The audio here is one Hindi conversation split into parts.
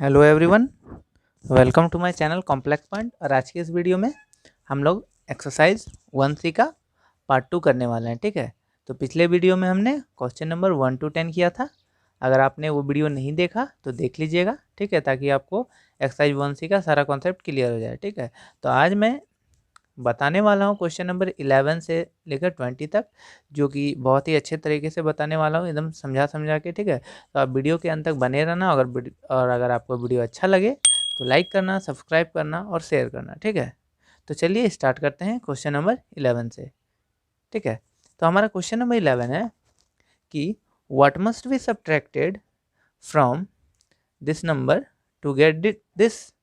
Hello everyone, welcome to my channel complex point. और आज के इस वीडियो में हम लोग एक्सरसाइज 1C का पार्ट 2 करने वाले हैं। ठीक है, तो पिछले वीडियो में हमने क्वेश्चन नंबर 1 to 10 किया था। अगर आपने वो वीडियो नहीं देखा तो देख लीजिएगा, ठीक है, ताकि आपको एक्सरसाइज 1C का सारा कॉन्सेप्ट क्लियर हो जाए। ठीक है, तो आज मैं बताने वाला हूँ क्वेश्चन नंबर 11 से लेकर 20 तक, जो कि बहुत ही अच्छे तरीके से बताने वाला हूँ, एकदम समझा के। ठीक है, तो आप वीडियो के अंत तक बने रहना। अगर आपको वीडियो अच्छा लगे तो लाइक करना, सब्सक्राइब करना और शेयर करना। ठीक है, तो चलिए स्टार्ट करते हैं क्वेश्चन नंबर 11 से। ठीक है, तो हमारा क्वेश्चन नंबर 11 है कि what must be subtracted from this number to get this.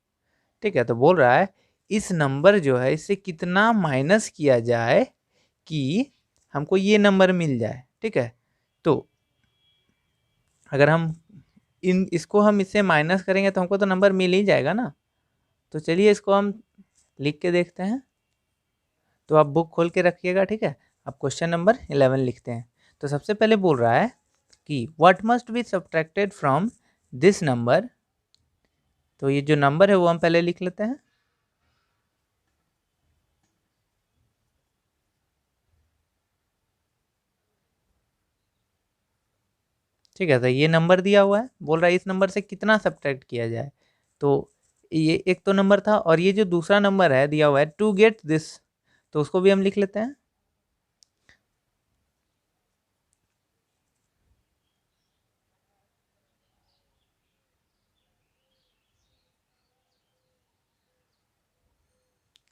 ठीक है, तो बोल रहा है इस नंबर जो है इससे कितना माइनस किया जाए कि हमको ये नंबर मिल जाए। ठीक है, तो अगर हम इसको हम इससे माइनस करेंगे तो हमको तो नंबर मिल ही जाएगा ना। तो चलिए इसको हम लिख के देखते हैं। तो आप बुक खोल के रखिएगा। ठीक है, अब क्वेश्चन नंबर 11 लिखते हैं। तो सबसे पहले बोल रहा है कि what must be subtracted from this number. तो ये जो नंबर है वो हम पहले लिख लेते हैं। ठीक है, तो ये नंबर दिया हुआ है, बोल रहा है इस नंबर से कितना सब्ट्रैक्ट किया जाए। तो ये एक तो नंबर था, और ये जो दूसरा नंबर है दिया हुआ है टू गेट दिस, तो उसको भी हम लिख लेते हैं।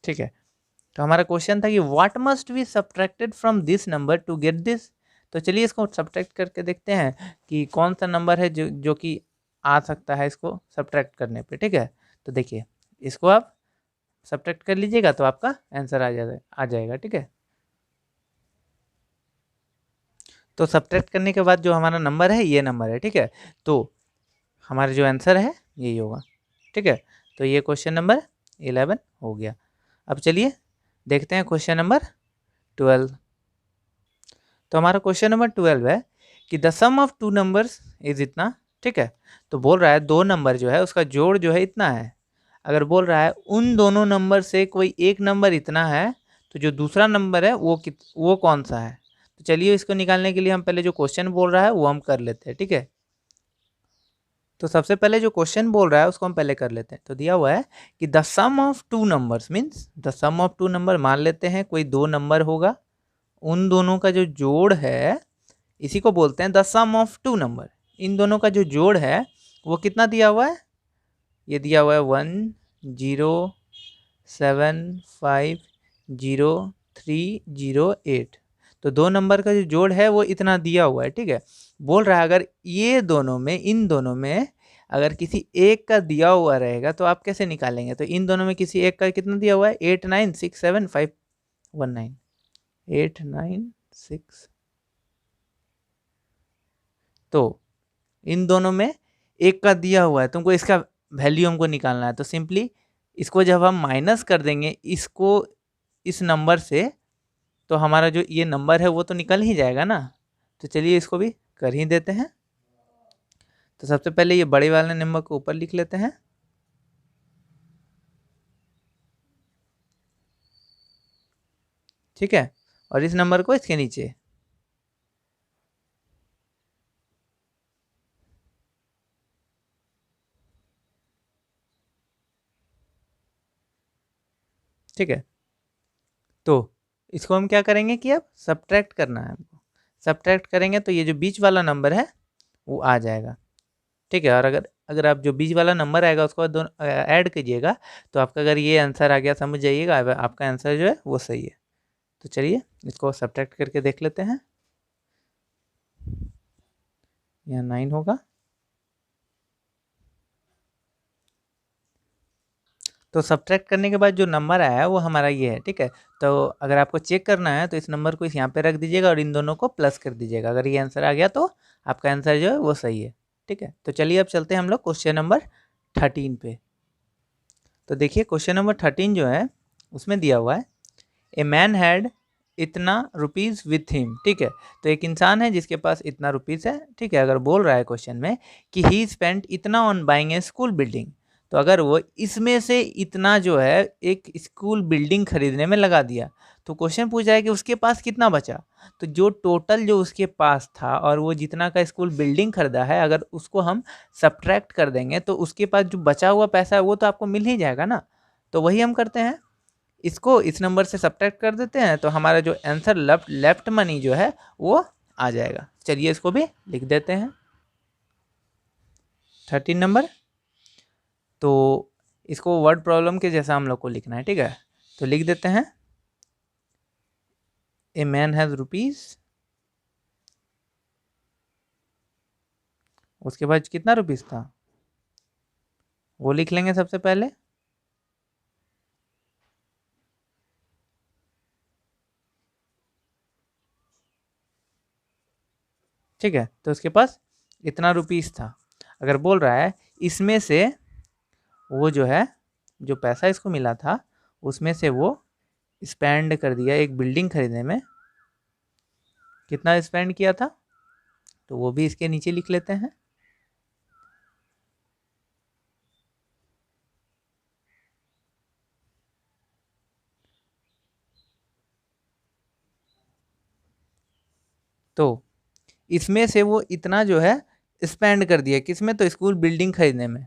ठीक है, तो हमारा क्वेश्चन था कि what must be subtracted from this number to get this. तो चलिए इसको सब्ट्रैक्ट करके देखते हैं कि कौन सा नंबर है जो कि आ सकता है इसको सब्ट्रैक्ट करने पे। ठीक है, तो देखिए इसको आप सब्ट्रैक्ट कर लीजिएगा तो आपका आंसर आ जाएगा। ठीक है, तो सब्ट्रैक्ट करने के बाद जो हमारा नंबर है ये नंबर है। ठीक है, तो हमारा जो आंसर है यही होगा। ठीक है, तो ये क्वेश्चन नंबर 11 हो गया। अब चलिए देखते हैं क्वेश्चन नंबर 12। तो हमारा क्वेश्चन नंबर 12 है कि the sum of two numbers is इतना। ठीक है, तो बोल रहा है दो नंबर जो है उसका जोड़ जो है इतना है। अगर बोल रहा है उन दोनों नंबर से कोई एक नंबर इतना है, तो जो दूसरा नंबर है वो कौन सा है। तो चलिए इसको निकालने के लिए हम पहले जो क्वेश्चन बोल रहा है वो हम कर लेते हैं। ठीक है, तो सबसे पहले जो क्वेश्चन बोल रहा है उसको हम पहले कर लेते हैं। तो दिया हुआ है कि the sum of two numbers means the sum of two number, मान लेते हैं कोई दो नंबर होगा, उन दोनों का जो जोड़ है इसी को बोलते हैं the sum of two number. इन दोनों का जो जोड़ है वो कितना दिया हुआ है, ये दिया हुआ है 1075038। तो दो नंबर का जो जोड़ है वो इतना दिया हुआ है। ठीक है, बोल रहा है अगर ये दोनों में, इन दोनों में अगर किसी एक का दिया हुआ रहेगा तो आप कैसे निकालेंगे। तो इन दोनों में किसी एक का कितना दिया हुआ है 896751 89 तो इन दोनों में एक का दिया हुआ है, तुमको इसका वैल्यू हमको निकालना है। तो सिंपली इसको जब हम माइनस कर देंगे इसको इस नंबर से, तो हमारा जो ये नंबर है वो तो निकल ही जाएगा ना। तो चलिए इसको भी कर ही देते हैं। तो सबसे पहले ये बड़े वाले नंबर को ऊपर लिख लेते हैं। ठीक है, और इस नंबर को इसके नीचे। ठीक है, तो इसको हम क्या करेंगे कि अब सब्ट्रैक्ट करना है हमको। सब्ट्रैक्ट करेंगे तो ये जो बीच वाला नंबर है वो आ जाएगा। ठीक है, और अगर अगर आप जो बीच वाला नंबर आएगा उसको दोनों ऐड कीजिएगा तो आपका अगर ये आंसर आ गया समझ जाइएगा आपका आंसर जो है वो सही है। तो चलिए इसको सब्ट्रैक्ट करके देख लेते हैं। यहाँ 9 होगा। तो सब्ट्रैक्ट करने के बाद जो नंबर आया है वो हमारा ये है। ठीक है, तो अगर आपको चेक करना है तो इस नंबर को इस यहाँ पे रख दीजिएगा और इन दोनों को प्लस कर दीजिएगा। अगर ये आंसर आ गया तो आपका आंसर जो है वो सही है। ठीक है, तो चलिए अब चलते हैं हम लोग क्वेश्चन नंबर 13 पे। तो देखिए क्वेश्चन नंबर 13 जो है उसमें दिया हुआ है ए मैन हैड इतना रुपीज़ विथ हिम, ठीक है। तो एक इंसान है जिसके पास इतना रुपीज़ है, ठीक है। अगर बोल रहा है क्वेश्चन में कि ही स्पेंट इतना on buying A school building, तो अगर वो इसमें से इतना जो है एक स्कूल बिल्डिंग खरीदने में लगा दिया, तो क्वेश्चन पूछ रहा है कि उसके पास कितना बचा। तो जो टोटल जो उसके पास था और वो जितना का स्कूल बिल्डिंग खरीदा है, अगर उसको हम सब्ट्रैक्ट कर देंगे तो उसके पास जो बचा हुआ पैसा है वो तो आपको मिल ही जाएगा ना। तो वही हम करते हैं, इसको इस नंबर से सब्ट्रैक्ट कर देते हैं, तो हमारा जो आंसर लेफ्ट मनी जो है वो आ जाएगा। चलिए इसको भी लिख देते हैं 13 नंबर। तो इसको वर्ड प्रॉब्लम के जैसा हम लोग को लिखना है, ठीक है। तो लिख देते हैं ए मैन हैज रुपीज, उसके बाद कितना रुपीज था वो लिख लेंगे सबसे पहले। ठीक है, तो उसके पास इतना रुपीस था। अगर बोल रहा है इसमें से वो जो है जो पैसा इसको मिला था उसमें से वो स्पेंड कर दिया एक बिल्डिंग खरीदने में, कितना स्पेंड किया था, तो वो भी इसके नीचे लिख लेते हैं। तो इसमें से वो इतना जो है स्पेंड कर दिया किसमें, तो स्कूल बिल्डिंग खरीदने में।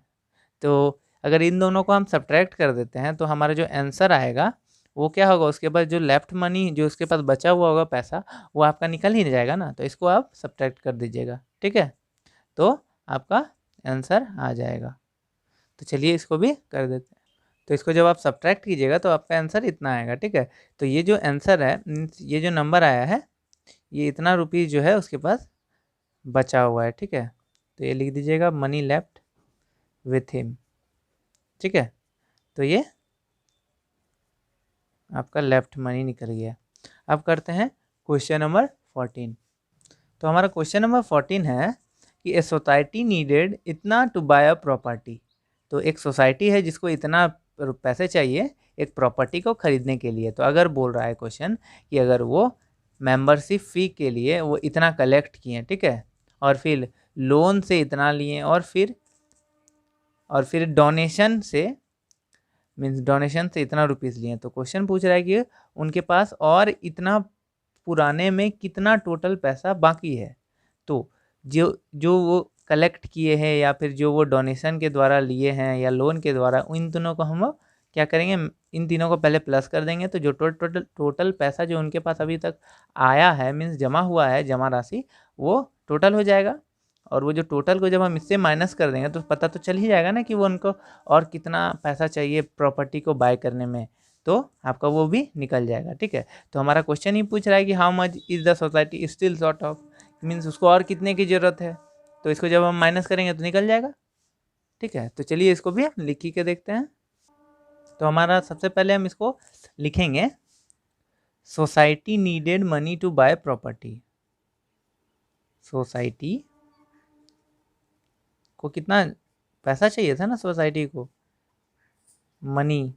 तो अगर इन दोनों को हम सब्ट्रैक्ट कर देते हैं तो हमारा जो आंसर आएगा वो क्या होगा, उसके बाद जो लेफ्ट मनी जो उसके पास बचा हुआ होगा पैसा वो आपका निकल ही जाएगा ना। तो इसको आप सब्ट्रैक्ट कर दीजिएगा, ठीक है। तो आपका आंसर आ जाएगा। तो चलिए इसको भी कर देते हैं। तो इसको जब आप सब्ट्रैक्ट कीजिएगा तो आपका आंसर इतना आएगा, ठीक है। तो ये जो आंसर है, ये जो नंबर आया है, ये इतना रुपीज़ जो है उसके पास बचा हुआ है, ठीक है। तो ये लिख दीजिएगा मनी लेफ्ट विथ हिम, ठीक है। तो ये आपका लेफ्ट मनी निकल गया। अब करते हैं क्वेश्चन नंबर 14। तो हमारा क्वेश्चन नंबर 14 है कि ए सोसाइटी नीडेड इतना टू बाय अ प्रॉपर्टी। तो एक सोसाइटी है जिसको इतना पैसे चाहिए एक प्रॉपर्टी को खरीदने के लिए। तो अगर बोल रहा है क्वेश्चन कि अगर वो मेंबरशिप फ़ी के लिए वो इतना कलेक्ट किए, ठीक है, और फिर लोन से इतना लिए, और फिर डोनेशन से मीन्स डोनेशन से इतना रुपीज़ लिए। तो क्वेश्चन पूछ रहा है कि उनके पास और इतना पुराने में कितना टोटल पैसा बाकी है। तो जो जो वो कलेक्ट किए हैं या फिर जो वो डोनेशन के द्वारा लिए हैं या लोन के द्वारा, इन दोनों को हम क्या करेंगे, इन तीनों को पहले प्लस कर देंगे। तो जो टोटल पैसा जो उनके पास अभी तक आया है मीन्स जमा हुआ है, जमा राशि, वो टोटल हो जाएगा। और वो जो टोटल को जब हम इससे माइनस कर देंगे तो पता तो चल ही जाएगा ना कि वो उनको और कितना पैसा चाहिए प्रॉपर्टी को बाय करने में। तो आपका वो भी निकल जाएगा, ठीक है। तो हमारा क्वेश्चन ही पूछ रहा है कि how much is the society still short of, means उसको और कितने की ज़रूरत है। तो इसको जब हम माइनस करेंगे तो निकल जाएगा, ठीक है। तो चलिए इसको भी हम लिख के देखते हैं। तो हमारा सबसे पहले हम इसको लिखेंगे society needed money to buy property. Society को कितना पैसा चाहिए था ना, सोसाइटी को मनी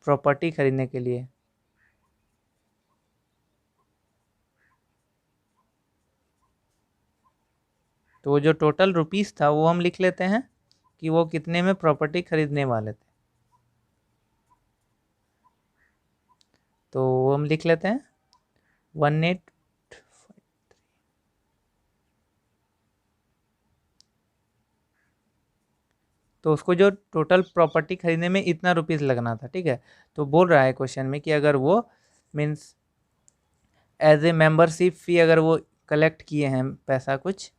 प्रॉपर्टी खरीदने के लिए। तो वो जो टोटल रुपीस था वो हम लिख लेते हैं कि वो कितने में प्रॉपर्टी खरीदने वाले थे। तो वो हम लिख लेते हैं 1853। तो उसको जो टोटल प्रॉपर्टी खरीदने में इतना रुपीस लगना था, ठीक है। तो बोल रहा है क्वेश्चन में कि अगर वो मीन्स एज ए मेंबरशिप फ़ी अगर वो कलेक्ट किए हैं पैसा कुछ,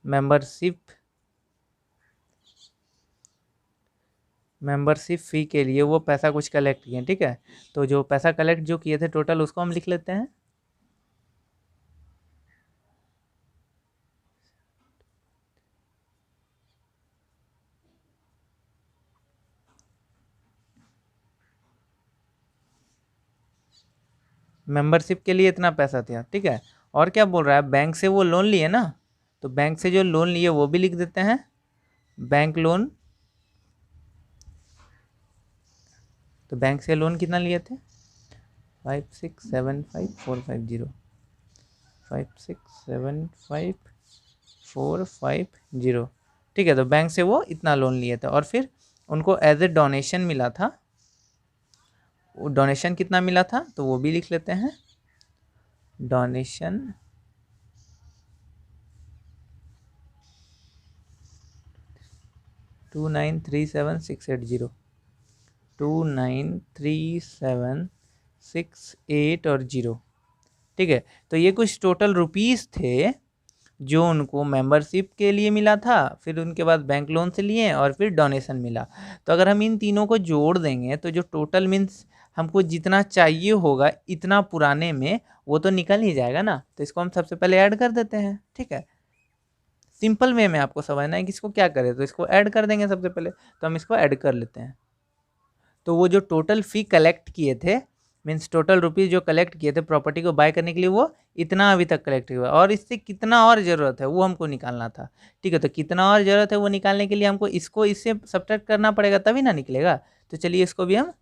मेंबरशिप फ़ी के लिए वो पैसा कुछ कलेक्ट किए, ठीक है। तो जो पैसा कलेक्ट जो किए थे टोटल उसको हम लिख लेते हैं। मेंबरशिप के लिए इतना पैसा था, ठीक है। और क्या बोल रहा है, बैंक से वो लोन लिए ना, तो बैंक से जो लोन लिए वो भी लिख देते हैं बैंक लोन। तो बैंक से लोन कितना लिए थे 5675,450 5675,450। ठीक है, तो बैंक से वो इतना लोन लिए थे और फिर उनको एज ए डोनेशन मिला था। डोनेशन कितना मिला था तो वो भी लिख लेते हैं। डोनेशन 2937,680 2937,680 और 0। ठीक है, तो ये कुछ टोटल रुपीस थे जो उनको मेंबरशिप के लिए मिला था, फिर उनके बाद बैंक लोन से लिए और फिर डोनेशन मिला। तो अगर हम इन तीनों को जोड़ देंगे तो जो टोटल मीन्स हमको जितना चाहिए होगा इतना पुराने में वो तो निकल ही जाएगा ना। तो इसको हम सबसे पहले ऐड कर देते हैं। ठीक है, सिंपल वे में आपको समझना है कि इसको क्या करें, तो इसको ऐड कर देंगे सबसे पहले। तो हम इसको ऐड कर लेते हैं। तो वो जो टोटल फ़ी कलेक्ट किए थे मीन्स टोटल रुपीज़ जो कलेक्ट किए थे प्रॉपर्टी को बाय करने के लिए, वो इतना अभी तक कलेक्ट हुआ और इससे कितना और ज़रूरत है वो हमको निकालना था। ठीक है, तो कितना और ज़रूरत है वो निकालने के लिए हमको इसको इससे सब्ट्रैक्ट करना पड़ेगा तभी ना निकलेगा। तो चलिए इसको भी हम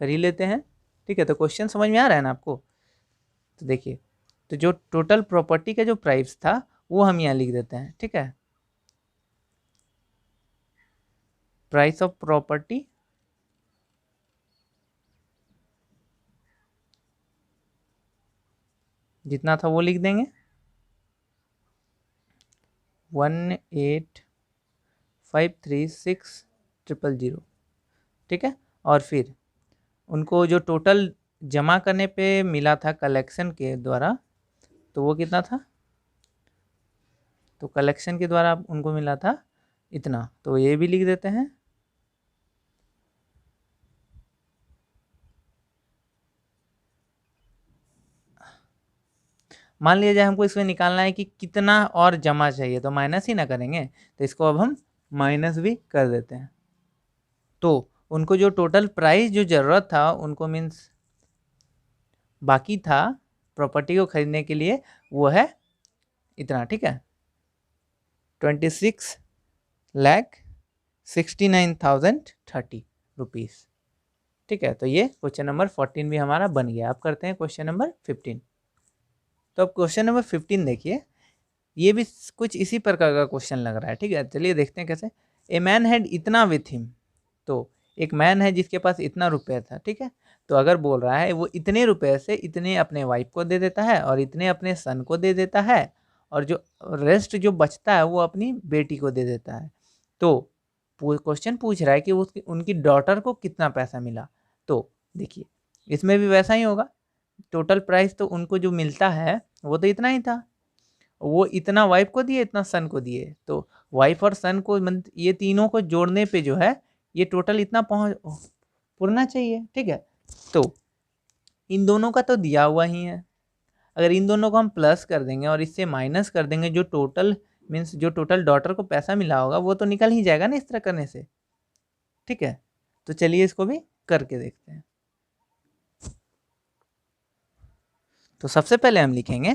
कर ही लेते हैं। ठीक है, तो क्वेश्चन समझ में आ रहा है ना आपको। तो देखिए, तो जो टोटल प्रॉपर्टी का जो प्राइस था वो हम यहाँ लिख देते हैं। ठीक है, प्राइस ऑफ प्रॉपर्टी जितना था वो लिख देंगे 1,853,600। ठीक है, और फिर उनको जो टोटल जमा करने पे मिला था कलेक्शन के द्वारा तो वो कितना था, तो कलेक्शन के द्वारा उनको मिला था इतना, तो ये भी लिख देते हैं। मान लिया जाए हमको इसमें निकालना है कि कितना और जमा चाहिए, तो माइनस ही ना करेंगे, तो इसको अब हम माइनस भी कर देते हैं। तो उनको जो टोटल प्राइस जो ज़रूरत था उनको मीन्स बाकी था प्रॉपर्टी को खरीदने के लिए वो है इतना। ठीक है, 26,69,030 रुपीज़। ठीक है, तो ये क्वेश्चन नंबर 14 भी हमारा बन गया। अब करते हैं क्वेश्चन नंबर 15। तो अब क्वेश्चन नंबर 15 देखिए, ये भी कुछ इसी प्रकार का क्वेश्चन लग रहा है। ठीक है, चलिए देखते हैं कैसे। ए मैन हैड इतना विथ हिम, तो एक मैन है जिसके पास इतना रुपया था। ठीक है, तो अगर बोल रहा है वो इतने रुपए से इतने अपने वाइफ को दे देता है और इतने अपने सन को दे देता है और जो रेस्ट जो बचता है वो अपनी बेटी को दे देता है। तो क्वेश्चन पूछ रहा है कि उसकी उनकी डॉटर को कितना पैसा मिला। तो देखिए इसमें भी वैसा ही होगा, टोटल प्राइस तो उनको जो मिलता है वो तो इतना ही था, वो इतना वाइफ को दिए इतना सन को दिए, तो वाइफ और सन को ये तीनों को जोड़ने पे जो है ये टोटल इतना पुरना चाहिए। ठीक है, तो इन दोनों का तो दिया हुआ ही है, अगर इन दोनों को हम प्लस कर देंगे और इससे माइनस कर देंगे जो टोटल मीन्स जो टोटल डॉटर को पैसा मिला होगा वो तो निकल ही जाएगा ना इस तरह करने से। ठीक है, तो चलिए इसको भी करके देखते हैं। तो सबसे पहले हम लिखेंगे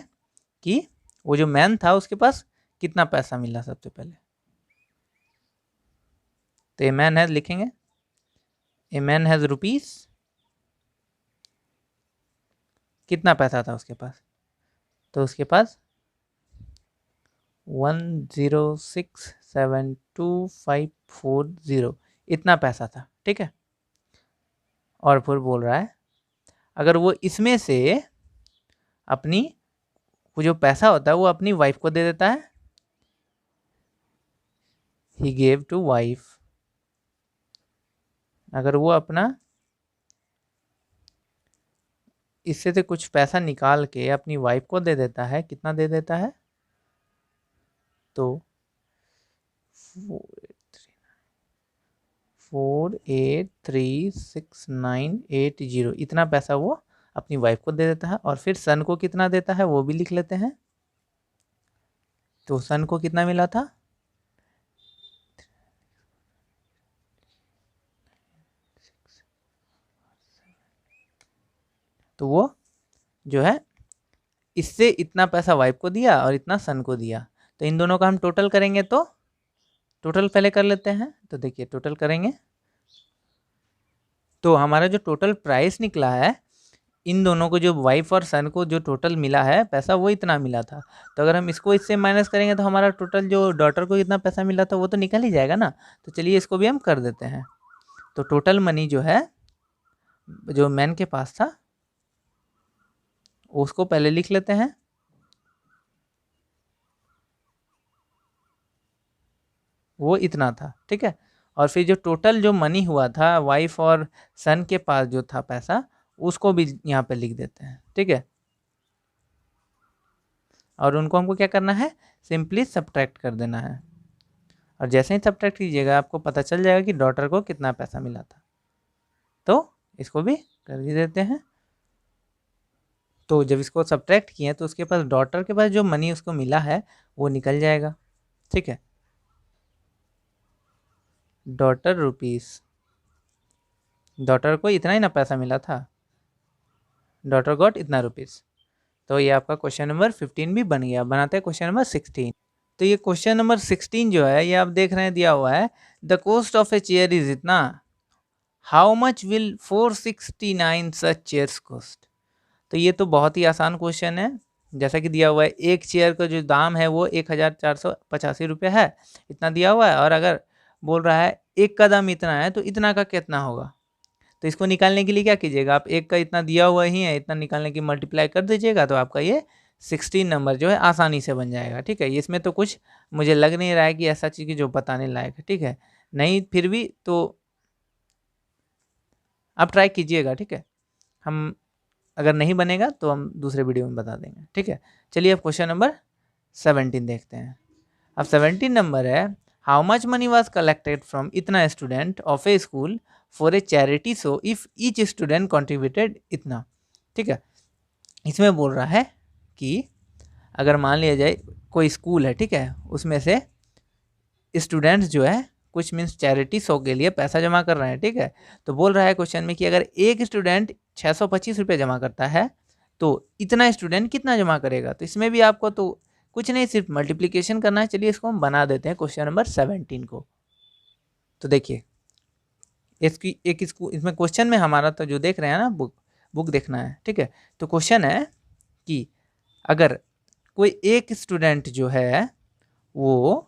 कि वो जो मैन था उसके पास कितना पैसा मिला सबसे पहले। तो ए मैन हैज लिखेंगे, ए मैन हैज रुपीस, कितना पैसा था उसके पास, तो उसके पास 10672,540 इतना पैसा था। ठीक है, और फिर बोल रहा है अगर वो इसमें से अपनी वो जो पैसा होता है वो अपनी वाइफ को दे देता है, ही गेव टू वाइफ, अगर वो अपना इससे से कुछ पैसा निकाल के अपनी वाइफ को दे देता है, कितना दे देता है, तो 4836980 इतना पैसा वो अपनी वाइफ को दे देता है। और फिर सन को कितना देता है वो भी लिख लेते हैं। तो सन को कितना मिला था, तो वो जो है इससे इतना पैसा वाइफ को दिया और इतना सन को दिया। तो इन दोनों का हम टोटल करेंगे, तो टोटल पहले कर लेते हैं। तो देखिए टोटल करेंगे तो हमारा जो टोटल प्राइस निकला है इन दोनों को जो वाइफ और सन को जो टोटल मिला है पैसा वो इतना मिला था। तो अगर हम इसको इससे माइनस करेंगे तो हमारा टोटल जो डॉटर को कितना पैसा मिला था वो तो निकल ही जाएगा ना। तो चलिए इसको भी हम कर देते हैं। तो टोटल मनी जो है जो मैन के पास था उसको पहले लिख लेते हैं। वो इतना था, ठीक है। और फिर जो टोटल जो मनी हुआ था वाइफ और सन के पास जो था पैसा उसको भी यहाँ पे लिख देते हैं, ठीक है। और उनको हमको क्या करना है, सिंपली सब्ट्रैक्ट कर देना है। और जैसे ही सब्ट्रैक्ट कीजिएगा आपको पता चल जाएगा कि डॉटर को कितना पैसा मिला था। तो इसको भी कर ही देते हैं। तो जब इसको सब्ट्रैक्ट किए तो उसके पास डॉटर के पास जो मनी उसको मिला है वो निकल जाएगा, ठीक है। डॉटर रुपीस, डॉटर को इतना ही ना पैसा मिला था, डॉटर गॉट इतना रुपीस। तो ये आपका क्वेश्चन नंबर 15 भी बन गया। बनाते हैं क्वेश्चन नंबर 16। तो ये क्वेश्चन नंबर 16 जो है ये आप देख रहे हैं दिया हुआ है the cost of a chair is इतना, how much will 469 such chairs cost. तो ये तो बहुत ही आसान क्वेश्चन है। जैसा कि दिया हुआ है एक चेयर का जो दाम है वो 1485 रुपये है, इतना दिया हुआ है। और अगर बोल रहा है एक का दाम इतना है तो इतना का कितना होगा। तो इसको निकालने के लिए क्या कीजिएगा, आप एक का इतना दिया हुआ ही है, इतना निकालने की मल्टीप्लाई कर दीजिएगा तो आपका ये 16 नंबर जो है आसानी से बन जाएगा, ठीक है। इसमें तो कुछ मुझे लग नहीं रहा है कि ऐसा चीज़ की जो बताने लायक है, ठीक है। नहीं फिर भी तो आप ट्राई कीजिएगा, ठीक है। हम अगर नहीं बनेगा तो हम दूसरे वीडियो में बता देंगे, ठीक है। चलिए अब क्वेश्चन नंबर 17 देखते हैं। अब 17 नंबर है how much money was collected from इतना student of a school for a charity show if each student contributed इतना, ठीक है। इसमें बोल रहा है कि अगर मान लिया जाए कोई स्कूल है, ठीक है, उसमें से स्टूडेंट्स जो है कुछ मीन्स चैरिटी शो के लिए पैसा जमा कर रहे हैं, ठीक है। तो बोल रहा है क्वेश्चन में कि अगर एक स्टूडेंट 625 रुपये जमा करता है तो इतना स्टूडेंट कितना जमा करेगा। तो इसमें भी आपको तो कुछ नहीं सिर्फ मल्टीप्लिकेशन करना है। चलिए इसको हम बना देते हैं क्वेश्चन नंबर 17 को। तो देखिए इसकी एक इसको इसमें क्वेश्चन में हमारा तो जो देख रहे हैं ना बुक देखना है, ठीक है। तो क्वेश्चन है कि अगर कोई एक स्टूडेंट जो है वो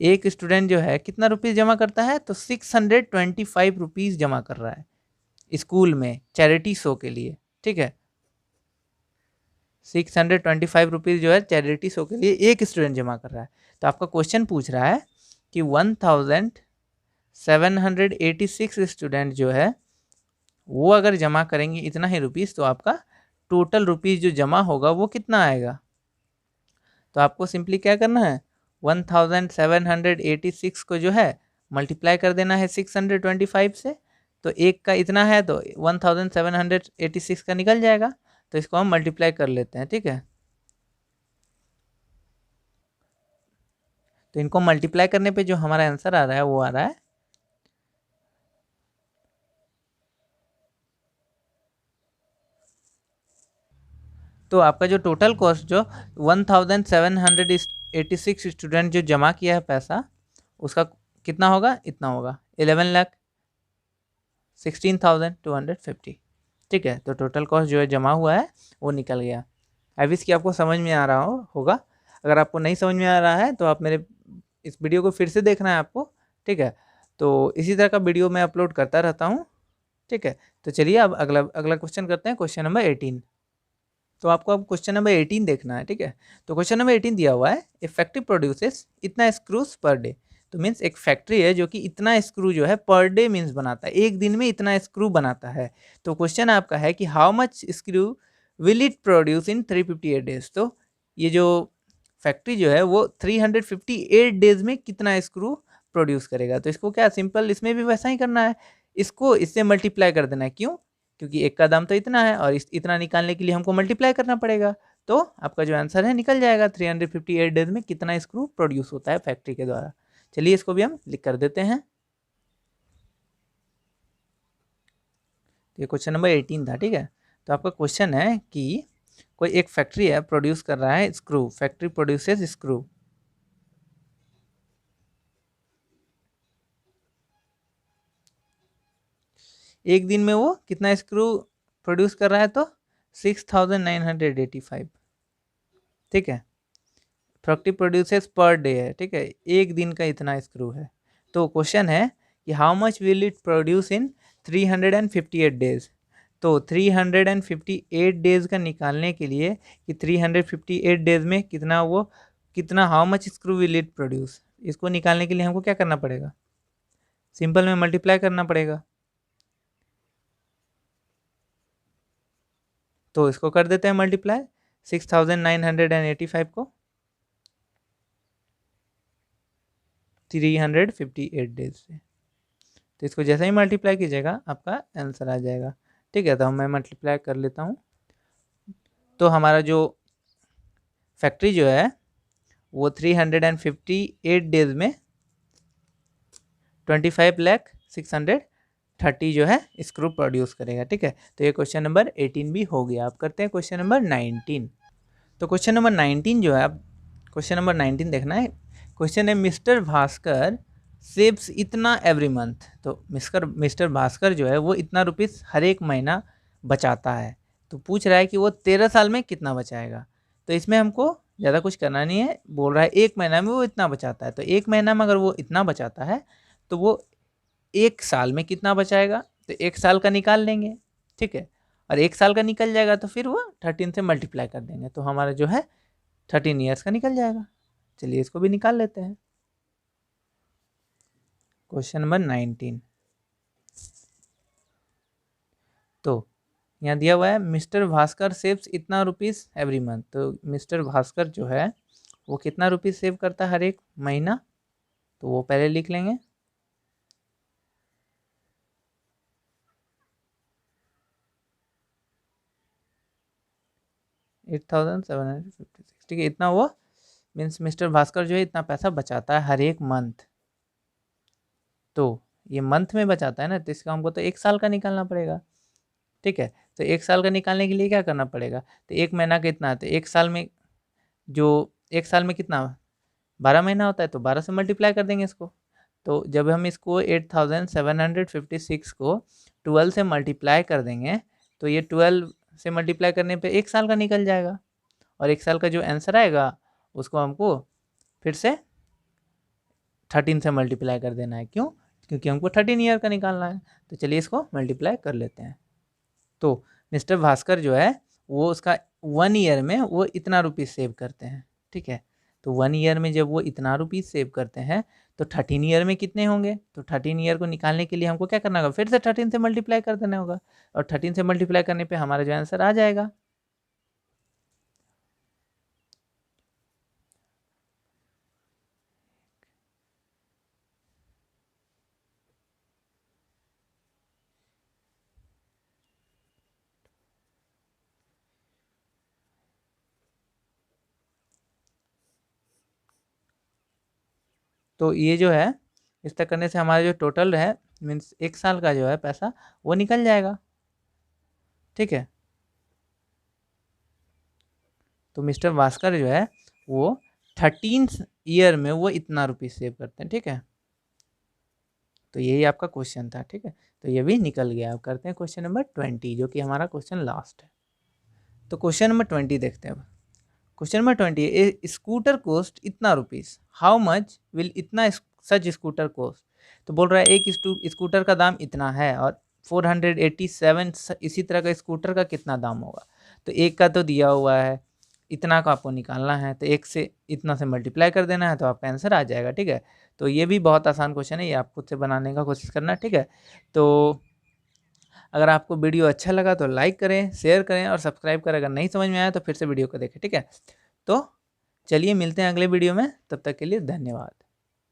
एक स्टूडेंट जो है कितना रुपीज़ जमा करता है तो 625 रुपीज़ जमा कर रहा है स्कूल में चैरिटी शो के लिए, ठीक है। 625 रुपीज़ जो है चैरिटी शो के लिए एक स्टूडेंट जमा कर रहा है। तो आपका क्वेश्चन पूछ रहा है कि 1786 स्टूडेंट जो है वो अगर जमा करेंगे इतना ही रुपीज़ तो आपका टोटल रुपीज़ जो जमा होगा वो कितना आएगा। तो आपको सिंपली क्या करना है 1786 को जो है मल्टीप्लाई कर देना है 625 से। तो एक का इतना है तो 1786 का निकल जाएगा। तो इसको हम मल्टीप्लाई कर लेते हैं, ठीक है। तो इनको मल्टीप्लाई करने पे जो हमारा आंसर आ रहा है वो आ रहा है तो आपका जो टोटल कॉस्ट जो 1786 स्टूडेंट जो जमा किया है पैसा उसका कितना होगा, इतना होगा 11,16,250, ठीक है। तो टोटल कॉस्ट जो है जमा हुआ है वो निकल गया। अब इसकी आपको समझ में आ रहा होगा। अगर आपको नहीं समझ में आ रहा है तो आप मेरे इस वीडियो को फिर से देखना है आपको, ठीक है। तो इसी तरह का वीडियो मैं अपलोड करता रहता हूँ, ठीक है। तो चलिए अब अगला अगला क्वेश्चन करते हैं, क्वेश्चन नंबर 18। तो आपको अब क्वेश्चन नंबर 18 देखना है, ठीक है। तो क्वेश्चन नंबर 18 दिया हुआ है ए फैक्ट्री प्रोड्यूसेस इतना स्क्रूज पर डे। तो मीन्स एक फैक्ट्री है जो कि इतना स्क्रू जो है पर डे मीन्स बनाता है, एक दिन में इतना स्क्रू बनाता है। तो क्वेश्चन आपका है कि how much screw will it produce in 358 days. तो ये जो फैक्ट्री जो है वो 358 डेज में कितना स्क्रू प्रोड्यूस करेगा। तो इसको क्या सिंपल इसमें भी वैसा ही करना है, इसको इससे मल्टीप्लाई कर देना है। क्यों, क्योंकि एक का दाम तो इतना है और इतना निकालने के लिए हमको मल्टीप्लाई करना पड़ेगा। तो आपका जो आंसर है निकल जाएगा 358 डेज में कितना स्क्रू प्रोड्यूस होता है फैक्ट्री के द्वारा। चलिए इसको भी हम लिख कर देते हैं। ये क्वेश्चन नंबर 18 था, ठीक है। तो आपका क्वेश्चन है कि कोई एक फैक्ट्री है प्रोड्यूस कर रहा है स्क्रू, फैक्ट्री प्रोड्यूसेस स्क्रू। एक दिन में वो कितना स्क्रू प्रोड्यूस कर रहा है, तो 6985, ठीक है, फैक्ट्री प्रोड्यूसेस पर डे है, ठीक है, एक दिन का इतना स्क्रू है। तो क्वेश्चन है कि how much will it produce in 358 days. तो 358 डेज का निकालने के लिए कि 358 डेज में कितना how much screw will it produce, इसको निकालने के लिए हमको क्या करना पड़ेगा, सिंपल में मल्टीप्लाई करना पड़ेगा। तो इसको कर देते हैं मल्टीप्लाई 6985 को 358 डेज से। तो इसको जैसे ही मल्टीप्लाई कीजिएगा आपका आंसर आ जाएगा, ठीक है। तो मैं मल्टीप्लाई कर लेता हूँ। तो हमारा जो फैक्ट्री जो है वो 358 डेज में 25,630 जो है स्क्रू प्रोड्यूस करेगा, ठीक है। तो ये क्वेश्चन नंबर 18 भी हो गया। आप करते हैं क्वेश्चन नंबर 19। तो क्वेश्चन नंबर 19 जो है, आप क्वेश्चन नंबर 19 देखना है। क्वेश्चन है मिस्टर भास्कर सेव्स इतना एवरी मंथ। तो मिस्टर भास्कर जो है वो इतना रुपीस हर एक महीना बचाता है। तो पूछ रहा है कि वो 13 साल में कितना बचाएगा। तो इसमें हमको ज़्यादा कुछ करना नहीं है, बोल रहा है एक महीना में वो इतना बचाता है। तो एक महीना में अगर वो इतना बचाता है तो वो एक साल में कितना बचाएगा, तो एक साल का निकाल लेंगे, ठीक है। और एक साल का निकल जाएगा तो फिर वो 13 से मल्टीप्लाई कर देंगे, तो हमारा जो है 13 ईयर्स का निकल जाएगा। चलिए इसको भी निकाल लेते हैं। Question number 19। तो यहाँ दिया हुआ है मिस्टर भास्कर सेव्स इतना रुपीस एवरी मंथ। तो मिस्टर भास्कर जो है वो कितना रुपीस सेव करता है हर एक महीना, तो वो पहले लिख लेंगे। $8,756, ठीक है, इतना वो मीन्स मिस्टर भास्कर जो है इतना पैसा बचाता है हर एक मंथ। तो ये मंथ में बचाता है ना, तो इसका हमको तो एक साल का निकालना पड़ेगा, ठीक है। तो एक साल का निकालने के लिए क्या करना पड़ेगा, तो एक महीना कितना है, तो एक साल में कितना 12 महीना होता है, तो 12 से मल्टीप्लाई कर देंगे इसको। तो जब हम इसको 8,756 को 12 से मल्टीप्लाई कर देंगे तो ये 12 से मल्टीप्लाई करने पे एक साल का निकल जाएगा। और एक साल का जो आंसर आएगा उसको हमको फिर से 13 से मल्टीप्लाई कर देना है। क्यों? क्योंकि हमको 13 ईयर का निकालना है। तो चलिए इसको मल्टीप्लाई कर लेते हैं। तो मिस्टर भास्कर जो है वो उसका 1 ईयर में वो इतना रुपीज़ सेव करते हैं, ठीक है। तो 1 ईयर में जब वो इतना रुपीज़ सेव करते हैं तो 13 ईयर में कितने होंगे, तो 13 ईयर को निकालने के लिए हमको क्या करना होगा, फिर से 13 से मल्टीप्लाई कर देना होगा। और 13 से मल्टीप्लाई करने पे हमारा जो आंसर आ जाएगा। तो ये जो है इस तरह करने से हमारा जो टोटल है मीन्स एक साल का जो है पैसा वो निकल जाएगा, ठीक है। तो मिस्टर भास्कर जो है वो 13 ईयर में वो इतना रुपीज़ सेव करते हैं, ठीक है। तो यही आपका क्वेश्चन था, ठीक है। तो ये भी निकल गया। अब करते हैं क्वेश्चन नंबर 20 जो कि हमारा क्वेश्चन लास्ट है। तो क्वेश्चन नंबर 20 देखते हैं अब। क्वेश्चन नंबर 20, ए स्कूटर कोस्ट इतना रुपीज़, हाउ मच विल इतना सच स्कूटर कोस्ट। तो बोल रहा है एक स्कूटर का दाम इतना है और 487 इसी तरह का स्कूटर का कितना दाम होगा। तो एक का तो दिया हुआ है, इतना का आपको निकालना है, तो एक से इतना से मल्टीप्लाई कर देना है तो आपका आंसर आ जाएगा, ठीक है। तो ये भी बहुत आसान क्वेश्चन है, ये आप खुद से बनाने का कोशिश करना, ठीक है। तो अगर आपको वीडियो अच्छा लगा तो लाइक करें, शेयर करें और सब्सक्राइब करें। अगर नहीं समझ में आया तो फिर से वीडियो को देखें, ठीक है। तो चलिए मिलते हैं अगले वीडियो में, तब तक के लिए धन्यवाद।